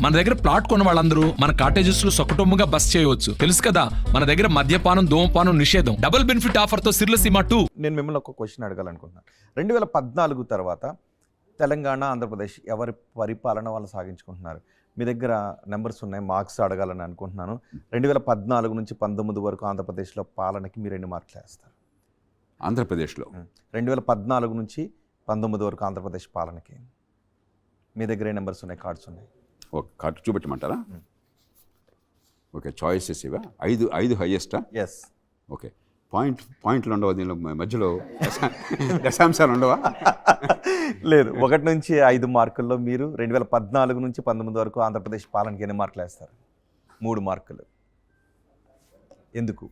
మన దగ్గర ప్లాట్ కొన్న వాళ్ళందరూ మన కాటేజెస్ లో సొకటొమ్ముగా బస్ చేయవచ్చు. తెలుసు కదా, మన దగ్గర మద్యపానం ధూమపానం నిషేధం. డబుల్ బెనిఫిట్ ఆఫర్ తో సిర్లసీమ 2. నేను మిమ్మల్ని ఒక క్వశ్చన్ అడగాలనుకుంటున్నాను. 2014 తర్వాత తెలంగాణ, ఆంధ్రప్రదేశ్ ఎవరి పరిపాలన వాళ్ళు సాగించుకుంటున్నారు? మీ దగ్గర నెంబర్స్ ఉన్నాయి, మార్క్స్ అడగాలని అనుకుంటున్నాను. 2014 నుంచి 19 వరకు ఆంధ్రప్రదేశ్లో పాలనకి మీరు ఎన్ని మార్కులు వేస్తారు? ఆంధ్రప్రదేశ్లో 2014 నుంచి 19 వరకు ఆంధ్రప్రదేశ్ పాలనకి మీ దగ్గర ఏ నెంబర్స్ ఉన్నాయి, కార్డ్స్ ఉన్నాయి? ఒక కార్డు చూపెట్టమంటారా? ఓకే, చాయిసెస్ ఇవా? ఐదు హైయెస్టా? ఎస్. ఓకే, పాయింట్లు ఉండవా దీనిలో? మధ్యలో దశాంశాలు ఉండవా? లేదు, 1 నుంచి 5 మార్కుల్లో మీరు 2014 నుంచి 19 వరకు ఆంధ్రప్రదేశ్ పాలనకి ఎన్ని మార్కులు వేస్తారు? 3 మార్కులు. ఎందుకు?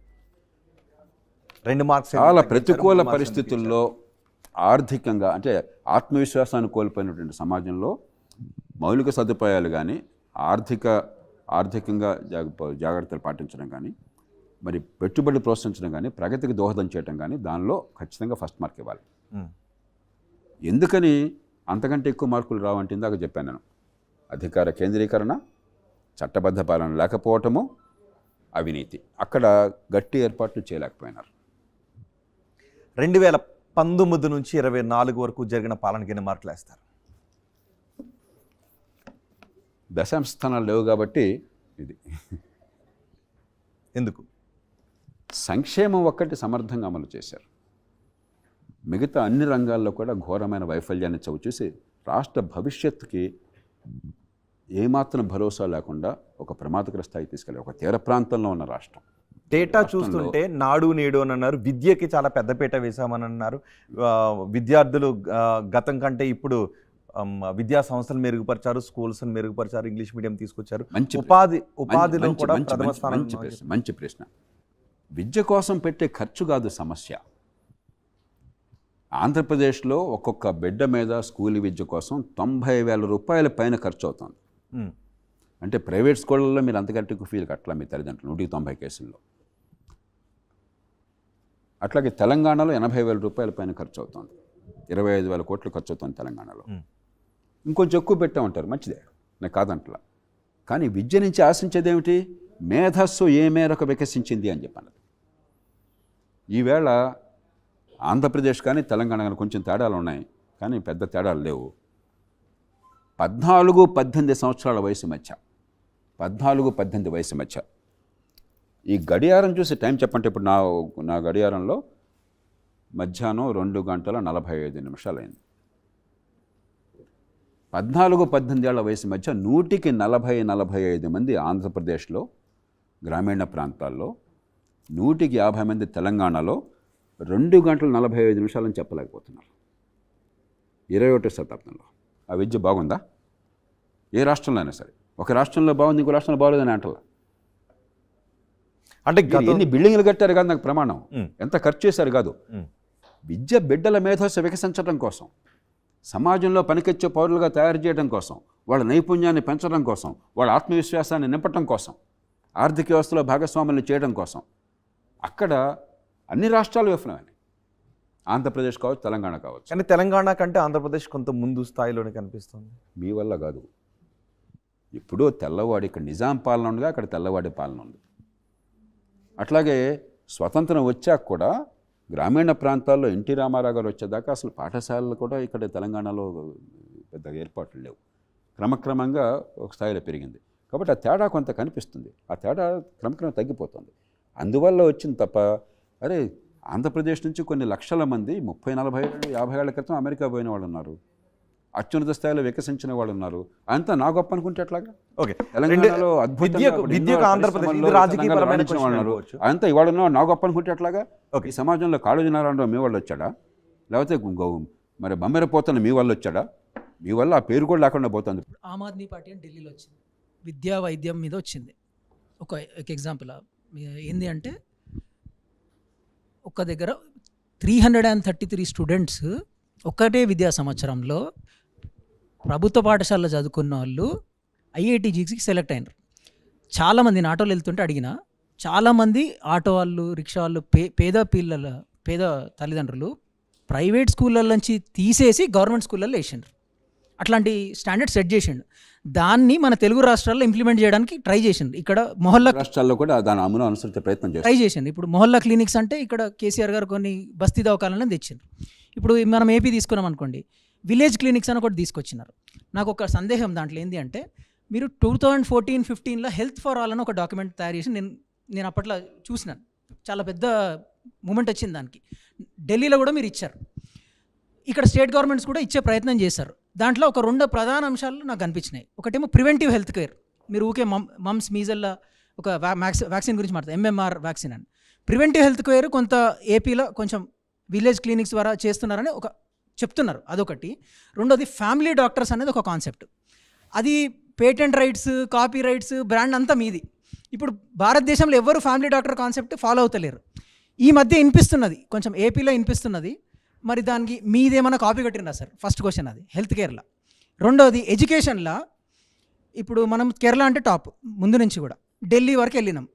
2 మార్క్స్. చాలా ప్రతికూల పరిస్థితుల్లో ఆర్థికంగా, అంటే ఆత్మవిశ్వాసాన్ని కోల్పోయినటువంటి సమాజంలో మౌలిక సదుపాయాలు కానీ ఆర్థికంగా జాగ్రత్తలు పాటించడం కానీ, మరి పెట్టుబడి ప్రోత్సహించడం కానీ, ప్రగతికి దోహదం చేయడం కానీ, దానిలో ఖచ్చితంగా ఫస్ట్ మార్క్ ఇవ్వాలి. ఎందుకని అంతకంటే ఎక్కువ మార్కులు రావంటే ఇందాక చెప్పాను నేను. అధికార కేంద్రీకరణ, చట్టబద్ధ పాలన లేకపోవటము, అవినీతి. అక్కడ గట్టి ఏర్పాట్లు చేయలేకపోయినారు. 2019 నుంచి 24 వరకు జరిగిన పాలనకి ఎన్ని మార్కులు వేస్తారు? దశాంశ స్థానాలు లేవు కాబట్టి ఇది. ఎందుకు? సంక్షేమం ఒక్కటి సమర్థంగా అమలు చేశారు. మిగతా అన్ని రంగాల్లో కూడా ఘోరమైన వైఫల్యాన్ని చవిచూసి రాష్ట్ర భవిష్యత్తుకి ఏమాత్రం భరోసా లేకుండా ఒక ప్రమాదకర స్థాయి తీసుకెళ్ళారు. ఒక తీర ప్రాంతంలో ఉన్న రాష్ట్రం. డేటా చూస్తుంటే నాడు నేడు అని అన్నారు, విద్యకి చాలా పెద్దపీట వేశామని అన్నారు. విద్యార్థులు గతం కంటే ఇప్పుడు విద్యా సంస్థలు మెరుగుపరిచారు, స్కూల్స్ మెరుగుపరిచారు, ఇంగ్లీష్ మీడియం తీసుకొచ్చారు. ఉపాధిలో కూడా ప్రథమ స్థానం. మంచి ప్రశ్న. విద్య కోసం పెట్టే ఖర్చు కాదు సమస్య. ఆంధ్రప్రదేశ్లో ఒక్కొక్క బిడ్డ మీద స్కూల్ విద్య కోసం 90,000 రూపాయల పైన ఖర్చు అవుతుంది. అంటే ప్రైవేట్ స్కూళ్ళల్లో మీరు అంతకంటే ఫీజు కట్టలా మీ తల్లిదండ్రులు 190 కేసుల్లో. అట్లాగే తెలంగాణలో 80,000 రూపాయల పైన ఖర్చు అవుతుంది. 25,000 కోట్లు ఖర్చు అవుతుంది తెలంగాణలో. ఇంకొంచెం ఎక్కువ పెట్టామంటారు, మంచిదే, నేను కాదంటలా. కానీ విద్య నుంచి ఆశించేది ఏమిటి? మేధస్సు ఏ మేరకు వికసించింది అని చెప్పాను. ఈవేళ ఆంధ్రప్రదేశ్ కానీ తెలంగాణ కానీ కొంచెం తేడాలు ఉన్నాయి, కానీ పెద్ద తేడాలు లేవు. 14-18 సంవత్సరాల వయసు మధ్య, 14-18 వయసు మధ్య ఈ గడియారం చూసి టైం చెప్పంటే ఇప్పుడు నా గడియారంలో మధ్యాహ్నం 2:45 అయింది. 14-18 ఏళ్ల వయసు మధ్య 100కి 40-45 మంది ఆంధ్రప్రదేశ్లో గ్రామీణ ప్రాంతాల్లో, 100కి 50 మంది తెలంగాణలో 2:45 అని చెప్పలేకపోతున్నారు 21వ శతాబ్దంలో. ఆ విద్య బాగుందా? ఏ రాష్ట్రంలో అయినా సరే. ఒక రాష్ట్రంలో బాగుంది, ఇంకో రాష్ట్రంలో బాగోలేదని అంటలా. అంటే ఎన్ని బిల్డింగ్లు కట్టారు కాదు నాకు ప్రమాణం, ఎంత ఖర్చు చేశారు కాదు. విద్య బిడ్డల మేధస్సు వికసించడం కోసం, సమాజంలో పనికొచ్చే పౌరులుగా తయారు చేయడం కోసం, వాళ్ళ నైపుణ్యాన్ని పెంచడం కోసం, వాళ్ళ ఆత్మవిశ్వాసాన్ని నింపడం కోసం, ఆర్థిక వ్యవస్థలో భాగస్వాములను చేయడం కోసం అక్కడ అన్ని రాష్ట్రాలు విఫలమైనాయి. ఆంధ్రప్రదేశ్ కావచ్చు, తెలంగాణ కావచ్చు. కానీ తెలంగాణ కంటే ఆంధ్రప్రదేశ్ కొంత ముందు స్థాయిలోనే కనిపిస్తుంది. మీ వల్ల కాదు. ఇప్పుడు తెల్లవాడి ఇక్కడ నిజాం పాలన ఉండగా అక్కడ తెల్లవాడి పాలన ఉంది. అట్లాగే స్వతంత్రం వచ్చాక కూడా గ్రామీణ ప్రాంతాల్లో ఎన్టీ రామారావు గారు వచ్చేదాకా అసలు పాఠశాలలు కూడా ఇక్కడ తెలంగాణలో పెద్ద ఏర్పాట్లు లేవు. క్రమక్రమంగా ఒక స్థాయిలో పెరిగింది. కాబట్టి ఆ తేడా కొంత కనిపిస్తుంది. ఆ తేడా క్రమక్రమంగా తగ్గిపోతుంది. అందువల్ల వచ్చింది తప్ప, అరే ఆంధ్రప్రదేశ్ నుంచి కొన్ని లక్షల మంది 30, 40, 50 ఏళ్ల క్రితం అమెరికా పోయిన వాళ్ళు ఉన్నారు, అత్యున్నత స్థాయిలో వికసించిన వాళ్ళు ఉన్నారు. అంతా నా గొప్ప అనుకుంటే ఎట్లాగా? ఓకే, తెలంగాణలో అంతా ఇవాళ నా గొప్ప అనుకుంటే ఎట్లాగా? ఈ సమాజంలో కాళోజీ నారాయణరావు మీ వాళ్ళు వచ్చాడా? లేకపోతే మరి బమ్మెరపోతున్న మీ వాళ్ళు వచ్చాడా? మీ వల్ల ఆ పేరు కూడా లేకుండా పోతుంది. ఆమ్ ఆద్మీ పార్టీ అని ఢిల్లీలో వచ్చింది, విద్యా వైద్యం మీద వచ్చింది. ఒక ఎగ్జాంపుల్ ఏంది అంటే, ఒక దగ్గర 333 స్టూడెంట్స్ ఒక్కటే విద్యా సంవత్సరంలో ప్రభుత్వ పాఠశాలలో చదువుకున్న వాళ్ళు IITJEEకి సెలెక్ట్ అయినారు. చాలామంది ఆటోలు వెళ్తుంటే అడిగిన, చాలామంది ఆటో వాళ్ళు, రిక్షా వాళ్ళు, పేద తల్లిదండ్రులు ప్రైవేట్ స్కూళ్ళ నుంచి తీసేసి గవర్నమెంట్ స్కూళ్ళల్లో వేసినారు. అట్లాంటి స్టాండర్డ్ సెట్ చేసిండు. దాన్ని మన తెలుగు రాష్ట్రాల్లో ఇంప్లిమెంట్ చేయడానికి ట్రై చేసిండు. ఇక్కడ మొహల్లా రాష్ట్రాల్లో కూడా దాని అమలు అనుసరించే ప్రయత్నం చేస్తారు. ట్రై చేసిండు. ఇప్పుడు మొహల్లా క్లినిక్స్ అంటే ఇక్కడ కేసీఆర్ గారు కొన్ని బస్తీ దవాఖానాలను తెచ్చిండ్రు. ఇప్పుడు మనం ఏపీ తీసుకున్నాం అనుకోండి, విలేజ్ క్లినిక్స్ అని ఒకటి తీసుకొచ్చినారు. నాకు ఒక సందేహం దాంట్లో ఏంటి అంటే, మీరు 2014-15లో హెల్త్ ఫర్ ఆల్ అని ఒక డాక్యుమెంట్ తయారు చేసి నేను అప్పట్లో చూసినాను. చాలా పెద్ద మూమెంట్ వచ్చింది దానికి. ఢిల్లీలో కూడా మీరు ఇచ్చారు, ఇక్కడ స్టేట్ గవర్నమెంట్స్ కూడా ఇచ్చే ప్రయత్నం చేశారు. దాంట్లో ఒక 2 ప్రధాన అంశాలు నాకు కనిపించినాయి. ఒకటేమో ప్రివెంటివ్ హెల్త్ కేర్. మీరు ఊకే మమ్స్ మీజల్లా ఒక వ్యాక్సిన్ గురించి మాట్లాడతారు, MMR వ్యాక్సిన్ అని. ప్రివెంటివ్ హెల్త్ కేర్ కొంత ఏపీలో కొంచెం విలేజ్ క్లినిక్స్ ద్వారా చేస్తున్నారని ఒక చెప్తున్నారు, అదొకటి. రెండోది ఫ్యామిలీ డాక్టర్స్ అనేది ఒక కాన్సెప్ట్. అది patent rights, copy rights, brand అంతా మీది. ఇప్పుడు భారతదేశంలో ఎవరు ఫ్యామిలీ డాక్టర్ కాన్సెప్ట్ ఫాలో అవుతలేరు. ఈ మధ్య వినిపిస్తున్నది, కొంచెం ఏపీలో వినిపిస్తున్నది. మరి దానికి మీదేమన్నా కాపీ కట్టినరా సార్? ఫస్ట్ క్వశ్చన్ అది హెల్త్ కేర్లో. రెండోది ఎడ్యుకేషన్లో, ఇప్పుడు మనం కేరళ అంటే టాప్ ముందు నుంచి కూడా, ఢిల్లీ వరకు వెళ్ళినాం.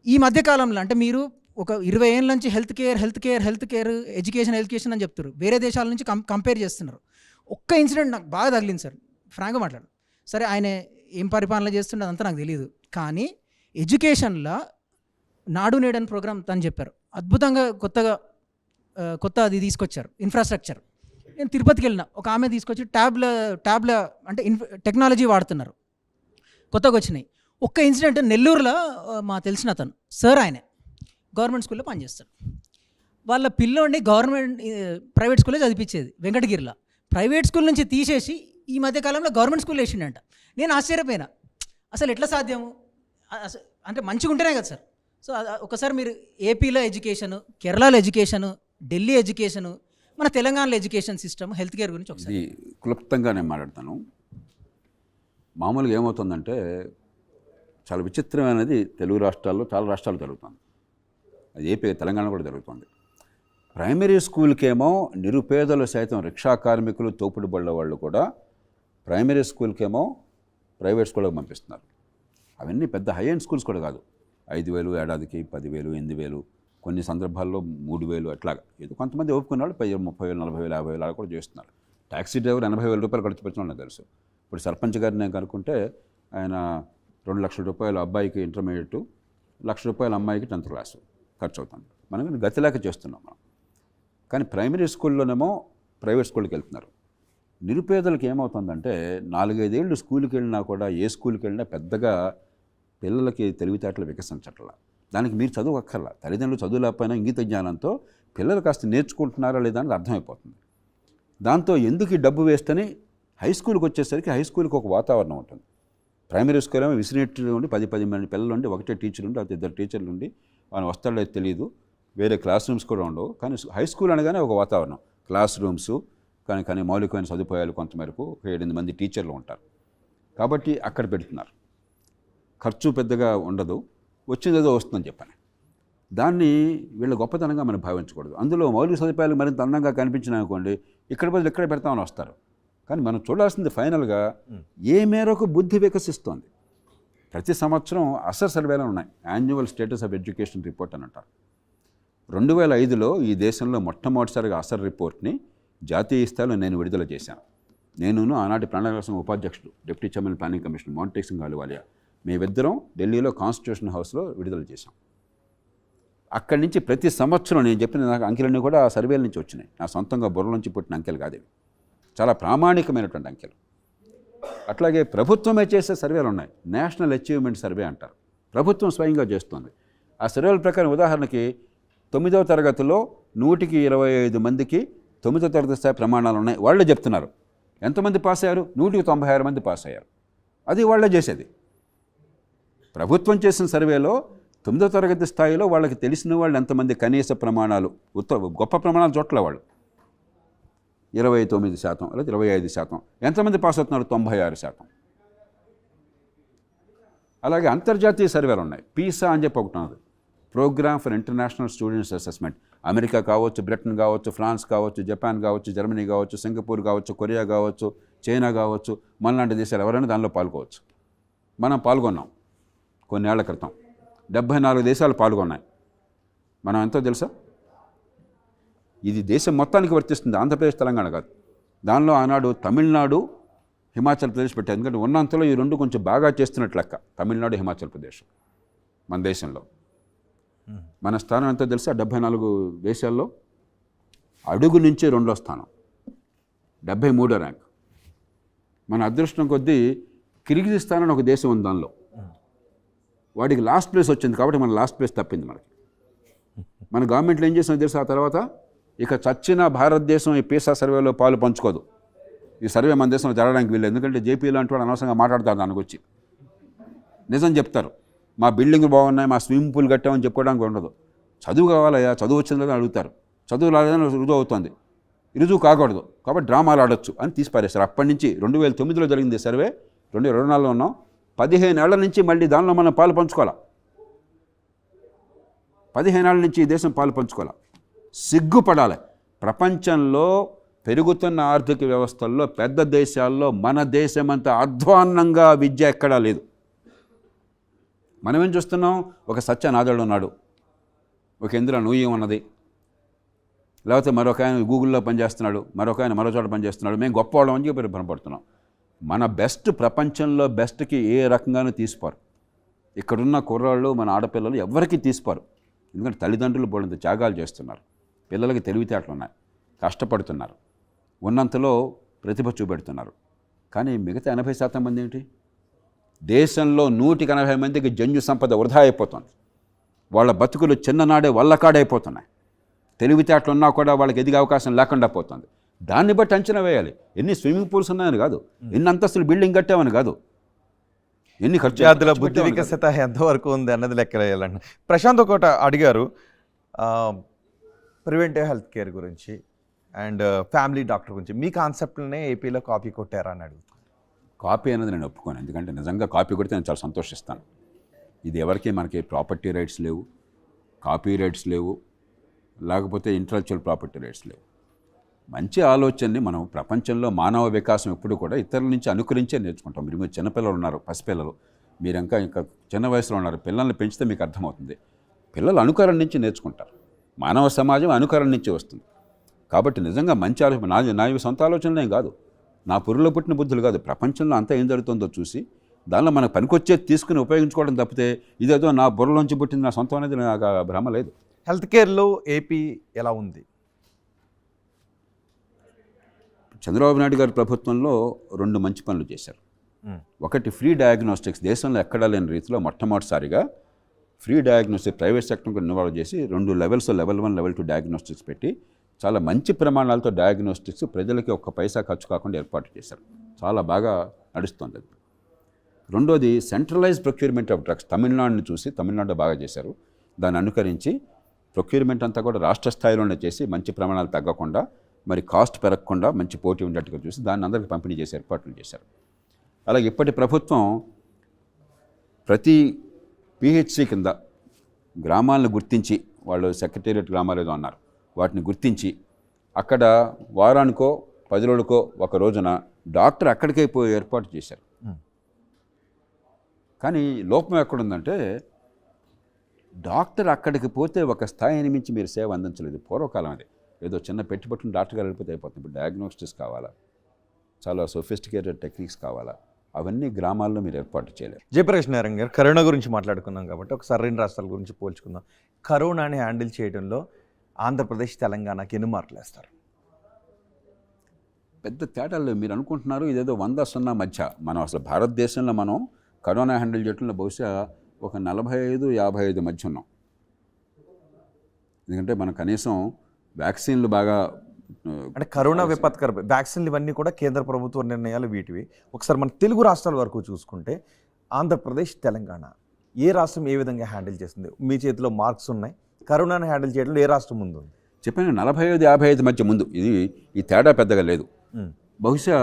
ఈ మధ్యకాలంలో అంటే మీరు ఒక 20 ఏళ్ళ నుంచి హెల్త్ కేర్ ఎడ్యుకేషన్ అని చెప్తారు. వేరే దేశాల నుంచి కంపేర్ చేస్తున్నారు. ఒక్క ఇన్సిడెంట్ నాకు బాగా తగిలింది సార్, ఫ్రాంక్గా మాట్లాడు. సరే ఆయన ఏం పరిపాలన చేస్తుండే అదంతా నాకు తెలియదు, కానీ ఎడ్యుకేషన్లో నాడు నేడు అని ప్రోగ్రామ్ తను చెప్పారు. అద్భుతంగా కొత్త అది తీసుకొచ్చారు, ఇన్ఫ్రాస్ట్రక్చర్. నేను తిరుపతికి వెళ్ళిన, ఒక ఆమె తీసుకొచ్చి ట్యాబ్ల అంటే టెక్నాలజీ వాడుతున్నారు, కొత్తగా వచ్చినాయి. ఒక్క ఇన్సిడెంట్ నెల్లూరులో మా తెలిసిన అతను సార్, ఆయనే గవర్నమెంట్ స్కూల్లో పనిచేస్తాడు. వాళ్ళ పిల్లోడిని ప్రైవేట్ స్కూల్లో చదివించేది వెంకటగిరిలో. ప్రైవేట్ స్కూల్ నుంచి తీసేసి ఈ మధ్యకాలంలో గవర్నమెంట్ స్కూల్లో వేసిండంట. నేను ఆశ్చర్యపోయినా, అసలు ఎట్లా సాధ్యము? అంటే మంచిగా ఉంటేనే కదా సార్. సో ఒకసారి మీరు ఏపీలో ఎడ్యుకేషను, కేరళలో ఎడ్యుకేషను, ఢిల్లీ ఎడ్యుకేషను, మన తెలంగాణలో ఎడ్యుకేషన్ సిస్టమ్, హెల్త్ కేర్ గురించి ఒకసారి. ఇది క్లుప్తంగా నేను మాట్లాడతాను. మామూలుగా ఏమవుతుందంటే, చాలా విచిత్రమైనది తెలుగు రాష్ట్రాల్లో, చాలా రాష్ట్రాలు జరుగుతుంది. అది ఏపీ, తెలంగాణ కూడా జరుగుతుంది. ప్రైమరీ స్కూల్కేమో నిరుపేదలు సైతం, రిక్షా కార్మికులు, తోపుడు బళ్ళ వాళ్ళు కూడా ప్రైమరీ స్కూల్కేమో ప్రైవేట్ స్కూల్కి పంపిస్తున్నారు. అవన్నీ పెద్ద హై ఎండ్ స్కూల్స్ కూడా కాదు. 5,000 ఏడాదికి, 10,000, 8,000, కొన్ని సందర్భాల్లో 3,000 అట్లాగా. ఏదో కొంతమంది ఒప్పుకున్న వాళ్ళు 30,000, 40,000, 50,000 అలా కూడా చేస్తున్నారు. ట్యాక్సీ డ్రైవర్ 80,000 రూపాయలు ఖర్చు పెట్టిన నాకు తెలుసు. ఇప్పుడు సర్పంచ్ గారిని నేను కనుక్కుంటే ఆయన 2 లక్షల రూపాయలు అబ్బాయికి ఇంటర్మీడియట్, 1 లక్ష రూపాయలు అమ్మాయికి 10th క్లాసు ఖర్చు అవుతుంది. మనం గతిలేక చేస్తున్నాం మనం. కానీ ప్రైమరీ స్కూల్లోనేమో ప్రైవేట్ స్కూల్కి వెళ్తున్నారు. నిరుపేదలకు ఏమవుతుందంటే, 4-5 ఏళ్ళు స్కూల్కి వెళ్ళినా కూడా, ఏ స్కూల్కి వెళ్ళినా పెద్దగా పిల్లలకి తెలివితేటలు వికసించట్ల. దానికి మీరు చదువు అక్కర్లా, తల్లిదండ్రులు చదువు లేకపోయినా ఇంగిత జ్ఞానంతో పిల్లలు కాస్త నేర్చుకుంటున్నారా లేదా అనేది అర్థమైపోతుంది. దాంతో ఎందుకు ఈ డబ్బు వేస్ట్ అని హై స్కూల్కి వచ్చేసరికి హై స్కూల్కి ఒక వాతావరణం ఉంటుంది. ప్రైమరీ స్కూల్ ఏమో విసినేట్లు ఉండి 10 మంది పిల్లలు ఉండి, ఒకటే టీచర్ ఉండి, అది 2 టీచర్లు ఉండి, వాళ్ళు వస్తాడో తెలియదు, వేరే క్లాస్ రూమ్స్ కూడా ఉండవు. కానీ హై స్కూల్ అనగానే ఒక వాతావరణం, క్లాస్ రూమ్స్, కానీ మౌలికమైన సదుపాయాలు కొంతమేరకు 7-8 మంది టీచర్లు ఉంటారు. కాబట్టి అక్కడ పెడుతున్నారు. ఖర్చు పెద్దగా ఉండదు, వచ్చిందేదో వస్తుందని చెప్పాను. దాన్ని వీళ్ళ గొప్పతనంగా మనం భావించకూడదు. అందులో మౌలిక సదుపాయాలు మరింత అందంగా కనిపించినా అనుకోండి, ఇక్కడ బదులు ఎక్కడ పెడతామని వస్తారు. కానీ మనం చూడాల్సింది ఫైనల్గా ఏ మేరకు బుద్ధి వికసిస్తోంది. ప్రతి సంవత్సరం అసర్ సర్వేలు ఉన్నాయి, annual status of education report అని అంటారు. 2005లో ఈ దేశంలో మొట్టమొదటిసారిగా అసర్ రిపోర్ట్ని జాతీయ స్థాయిలో నేను విడుదల చేశాను. నేను ఆనాటి ప్రణాళిక సంఘం ఉపాధ్యక్షుడు, deputy chairman planning commission Montek Singh Ahluwalia, మేమిద్దరం ఢిల్లీలో కాన్స్టిట్యూషన్ హౌస్లో విడుదల చేశాం. అక్కడి నుంచి ప్రతి సంవత్సరం నేను చెప్పిన నాకు అంకెలన్నీ కూడా ఆ సర్వేల నుంచి వచ్చినాయి. నా సొంతంగా బుర్ర నుంచి పుట్టిన అంకెలు కాదు ఇవి, చాలా ప్రామాణికమైనటువంటి అంకెలు. అట్లాగే ప్రభుత్వమే చేసే సర్వేలు ఉన్నాయి, నేషనల్ అచీవ్మెంట్ సర్వే అంటారు, ప్రభుత్వం స్వయంగా చేస్తుంది. ఆ సర్వేల ప్రకారం ఉదాహరణకి 9వ తరగతిలో 125 మందికి 9వ తరగతి స్థాయి ప్రమాణాలు ఉన్నాయి, వాళ్ళే చెప్తున్నారు. ఎంతమంది పాస్ అయ్యారు? 196 మంది పాస్ అయ్యారు. అది వాళ్ళే చేసేది. ప్రభుత్వం చేసిన సర్వేలో 9వ తరగతి స్థాయిలో వాళ్ళకి తెలిసిన వాళ్ళు ఎంతమంది, కనీస ప్రమాణాలు, గొప్ప ప్రమాణాలు చోట్ల వాళ్ళు 29% లేదా 25%. ఎంతమంది పాస్ అవుతున్నారు? 96%. అలాగే అంతర్జాతీయ సర్వేలు ఉన్నాయి, పీసా అని చెప్పి ఒకటి ఉన్నది, program for international students assessment. America కావచ్చు, బ్రిటన్ కావచ్చు, ఫ్రాన్స్ కావచ్చు, జపాన్ కావచ్చు, జర్మనీ కావచ్చు, సింగపూర్ కావచ్చు, కొరియా కావచ్చు, చైనా కావచ్చు, మనలాంటి దేశాలు ఎవరైనా దానిలో పాల్గొవచ్చు. మనం పాల్గొన్నాం కొన్నేళ్ల క్రితం. 74 దేశాలు పాల్గొన్నాయి. మనం ఎంతో తెలుసా? ఇది దేశం మొత్తానికి వర్తిస్తుంది, ఆంధ్రప్రదేశ్ తెలంగాణ కాదు. దానిలో ఆనాడు తమిళనాడు హిమాచల్ ప్రదేశ్ పెట్టారు. ఎందుకంటే ఉన్నంతలో ఈ రెండు కొంచెం బాగా చేస్తున్నట్లు లెక్క, తమిళనాడు హిమాచల్ ప్రదేశ్ మన దేశంలో. మన స్థానం ఎంతో తెలుసా? 74 దేశాల్లో అడుగు నుంచి 2వ స్థానం, 73వ ర్యాంక్. మన అదృష్టం కొద్దీ కిర్గిజిస్తాన్ అని ఒక దేశం ఉంది, దానిలో వాడికి లాస్ట్ ప్లేస్ వచ్చింది కాబట్టి మన లాస్ట్ ప్లేస్ తప్పింది మనకి. మన గవర్నమెంట్లో ఏం చేసినా తెలుసు, ఆ తర్వాత ఇక చచ్చిన భారతదేశం ఈ పీసా సర్వేలో పాలు పంచుకోదు. ఈ సర్వే మన దేశంలో జరగడానికి వీళ్ళు, ఎందుకంటే జేపీ లాంటి వాడు అనవసరంగా మాట్లాడతారు దానికి వచ్చి. నిజం చెప్తారు, మా బిల్డింగ్ బాగున్నాయి, మా స్విమ్మింగ్ పూల్ కట్టామని చెప్పుకోవడానికి ఉండదు. చదువు కావాలయ్యా, చదువు వచ్చిందని అడుగుతారు. చదువు రాలేదని రుజువు అవుతుంది, రుజువు కాకూడదు కాబట్టి డ్రామాలు ఆడొచ్చు అని తీసి పారేస్తారు. అప్పటి నుంచి 2009లో జరిగింది సర్వే, 2024లో ఉన్నాం. 15 ఏళ్ల నుంచి మళ్ళీ దానిలో మనం పాలు పంచుకోవాలి. 15 ఏళ్ల నుంచి ఈ దేశం పాలు పంచుకోవాలి. సిగ్గుపడాలి. ప్రపంచంలో పెరుగుతున్న ఆర్థిక వ్యవస్థల్లో పెద్ద దేశాల్లో మన దేశం అంత అధ్వాన్నంగా విద్య ఎక్కడా లేదు. మనమేం చూస్తున్నాం, ఒక సత్యనాథుడు ఉన్నాడు, ఒక ఇంద్ర నూయి ఉన్నది, లేకపోతే మరొక ఆయన గూగుల్లో పనిచేస్తున్నాడు, మరొక ఆయన మరో చోట పనిచేస్తున్నాడు, మేము గొప్పవాళ్ళం అని చెప్పి భ్రమపడుతున్నాం. మన బెస్ట్ ప్రపంచంలో బెస్ట్కి ఏ రకంగానూ తీసిపారు. ఇక్కడున్న కుర్రాళ్ళు, మన ఆడపిల్లలు ఎవరికి తీసిపారు. ఎందుకంటే తల్లిదండ్రులు బోడంత త్యాగాలు చేస్తున్నారు, పిల్లలకి తెలివితేటలు ఉన్నాయి, కష్టపడుతున్నారు, ఉన్నంతలో ప్రతిభ చూపెడుతున్నారు. కానీ మిగతా 80% మంది ఏంటి? దేశంలో 180 మందికి జన్యు సంపద వృధా అయిపోతుంది. వాళ్ళ బతుకులు చిన్ననాడే వల్లకాడైపోతున్నాయి. తెలివితేటలు ఉన్నా కూడా వాళ్ళకి ఎదిగే అవకాశం లేకుండా పోతుంది. దాన్ని బట్టి అంచనా వేయాలి. ఎన్ని స్విమ్మింగ్ పూల్స్ ఉన్నాయని కాదు, ఎన్ని అంతస్తులు బిల్డింగ్ కట్టామని కాదు, ఎన్ని ఖర్చు. విద్యార్థుల బుద్ధి వికసిత ఎంతవరకు ఉంది అన్నది లెక్క వేయాలండి. ప్రశాంత్ ఒకటి అడిగారు, ప్రివెంటివ్ హెల్త్ కేర్ గురించి అండ్ ఫ్యామిలీ డాక్టర్ గురించి. మీ కాన్సెప్ట్లనే ఏపీలో కాపీ కొట్టారా అని అడుగు. కాపీ అనేది నేను ఒప్పుకోను, ఎందుకంటే నిజంగా కాపీ కొడితే నేను చాలా సంతోషిస్తాను. ఇది ఎవరికి మనకి ప్రాపర్టీ రైట్స్ లేవు, కాపీ రైట్స్ లేవు, లేకపోతే ఇంటలెక్చువల్ ప్రాపర్టీ రైట్స్ లేవు. మంచి ఆలోచనని మనం ప్రపంచంలో మానవ వికాసం ఎప్పుడు కూడా ఇతరుల నుంచి అనుకరించే నేర్చుకుంటాం. మీరు చిన్నపిల్లలు ఉన్నారు, పసిపిల్లలు, మీరు ఇంకా చిన్న వయసులో ఉన్నారు, పిల్లల్ని పెంచితే మీకు అర్థమవుతుంది. పిల్లలు అనుకరణ నుంచి నేర్చుకుంటారు, మానవ సమాజం అనుకరణ నుంచి వస్తుంది. కాబట్టి నిజంగా మంచి ఆలోచన, నా సొంత ఆలోచనలేం కాదు, నా పురులో పుట్టిన బుద్ధులు కాదు. ప్రపంచంలో అంతా ఏం జరుగుతుందో చూసి దానిలో మనకు పనికొచ్చేది తీసుకుని ఉపయోగించుకోవడం తప్పితే ఇదేదో నా బుర్రలోంచి పుట్టింది నా సొంతం అనేది నాకు భ్రమ లేదు. హెల్త్ కేర్లో ఏపీ ఎలా ఉంది? చంద్రబాబు నాయుడు గారి ప్రభుత్వంలో 2 మంచి పనులు చేశారు. ఒకటి ఫ్రీ డయాగ్నోస్టిక్స్, దేశంలో ఎక్కడా లేని రీతిలో మొట్టమొదటిసారిగా ఫ్రీ డయాగ్నోస్టిక్స్ ప్రైవేట్ సెక్టర్కి ఇన్వాల్వ్ చేసి 2 లెవెల్స్, లెవెల్ 1, లెవెల్ 2 డయాగ్నోస్టిక్స్ పెట్టి చాలా మంచి ప్రమాణాలతో డయాగ్నోస్టిక్స్ ప్రజలకి 1 పైసా ఖర్చు కాకుండా ఏర్పాటు చేశారు. చాలా బాగా నడుస్తుంది అది. రెండోది సెంట్రలైజ్ ప్రొక్యూర్మెంట్ ఆఫ్ డ్రగ్స్, తమిళనాడుని చూసి తమిళనాడు బాగా చేశారు. దాన్ని అనుకరించి ప్రొక్యూర్మెంట్ అంతా కూడా రాష్ట్ర స్థాయిలోనే చేసి మంచి ప్రమాణాలు తగ్గకుండా, మరి కాస్ట్ పెరగకుండా మంచి పోటీ ఉండేట్టుగా చూసి దాన్ని అందరికీ పంపిణీ చేసి ఏర్పాట్లు చేశారు. అలాగే ఇప్పటి ప్రభుత్వం ప్రతి పిహెచ్సి కింద గ్రామాలను గుర్తించి, వాళ్ళు సెక్రటేరియట్ గ్రామాలు ఏదో అన్నారు, వాటిని గుర్తించి అక్కడ వారానికో 10 రోజులకో ఒక రోజున డాక్టర్ అక్కడికే పోయి ఏర్పాటు చేశారు. కానీ లోపం ఎక్కడుందంటే డాక్టర్ అక్కడికి పోతే ఒక స్థాయిని మించి మీరు సేవ అందించలేదు. పూర్వకాలం అది ఏదో చిన్న పెట్టుబట్టుని డాక్టర్ గారు వెళ్ళిపోతే అయిపోతుంది. ఇప్పుడు డయాగ్నోస్టిక్స్ కావాలా, చాలా సొఫిస్టికేటెడ్ టెక్నిక్స్ కావాలా, అవన్నీ గ్రామాల్లో మీరు ఏర్పాటు చేయలేరు. జయప్రకాష్ నారాయణ గారు, కరోనా గురించి మాట్లాడుకున్నాం కాబట్టి ఒకసారి 2 రాష్ట్రాల గురించి పోల్చుకుందాం. కరోనాని హ్యాండిల్ చేయడంలో ఆంధ్రప్రదేశ్, తెలంగాణకి ఎన్ని మార్కులు వేస్తారు? పెద్ద తేడాలు మీరు అనుకుంటున్నారు ఇదేదో 100-0 మధ్య. మనం అసలు భారతదేశంలో మనం కరోనా హ్యాండిల్ చేయడంలో బహుశా ఒక 45-55 మధ్య ఉన్నాం. ఎందుకంటే మనం కనీసం వ్యాక్సిన్లు బాగా, అంటే కరోనా విపత్కర వ్యాక్సిన్లు ఇవన్నీ కూడా కేంద్ర ప్రభుత్వ నిర్ణయాలు వీటివి. ఒకసారి మన తెలుగు రాష్ట్రాల వరకు చూసుకుంటే ఆంధ్రప్రదేశ్, తెలంగాణ ఏ రాష్ట్రం ఏ విధంగా హ్యాండిల్ చేస్తుంది? మీ చేతిలో మార్క్స్ ఉన్నాయి, కరోనాను హ్యాండిల్ చేయడంలో ఏ రాష్ట్రం ముందు ఉంది? చెప్పాను 45-55 మధ్య ముందు. ఈ తేడా పెద్దగా లేదు. బహుశా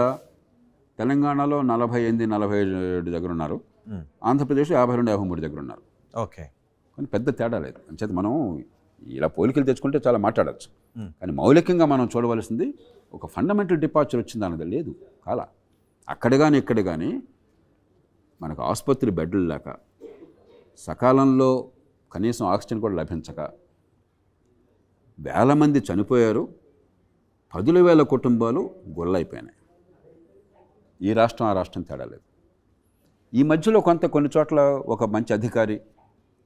తెలంగాణలో 48-47 దగ్గర ఉన్నారు, ఆంధ్రప్రదేశ్ 52-53 దగ్గర ఉన్నారు. ఓకే, కానీ పెద్ద తేడా లేదు. అంచేత మనం ఇలా పోలికలు తెచ్చుకుంటే చాలా మాట్లాడచ్చు, కానీ మౌలికంగా మనం చూడవలసింది ఒక ఫండమెంటల్ డిపార్చర్ వచ్చింది అన్నది లేదు. కాలా అక్కడ కానీ ఇక్కడ కానీ మనకు ఆసుపత్రి బెడ్లు లేక, సకాలంలో కనీసం ఆక్సిజన్ కూడా లభించక వేల మంది చనిపోయారు, 10,000 కుటుంబాలు గొల్లైపోయినాయి. ఈ రాష్ట్రం ఆ రాష్ట్రం తేడా లేదు. ఈ మధ్యలో కొన్ని చోట్ల ఒక మంచి అధికారి,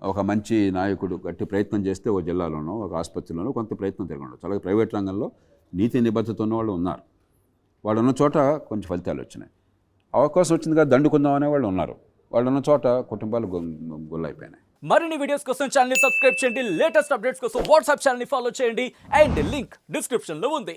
ఒక మంచి నాయకుడు గట్టి ప్రయత్నం చేస్తే ఒక జిల్లాలోనో ఒక ఆసుపత్రిలోనో కొంత ప్రయత్నం తిరగండి. అలాగే ప్రైవేట్ రంగంలో నీతి నిబద్ధత ఉన్న వాళ్ళు ఉన్నారు. వాళ్ళు ఉన్న చోట కొంచెం ఫలితాలు వచ్చినాయి. అవకాశం వచ్చిందిగా దండుకుందాం అనే వాళ్ళు ఉన్నారు. వాళ్ళు ఉన్న చోట కుటుంబాలు గొల్లైపోయినాయి. మరిన్ని వీడియోస్ కోసం ఛానల్ ని సబ్స్క్రైబ్ చేయండి. లేటెస్ట్ అప్డేట్స్ కోసం వాట్సాప్ ఛానల్ ని ఫాలో చేయండి. అండ్ లింక్ డిస్క్రిప్షన్ లో ఉంది.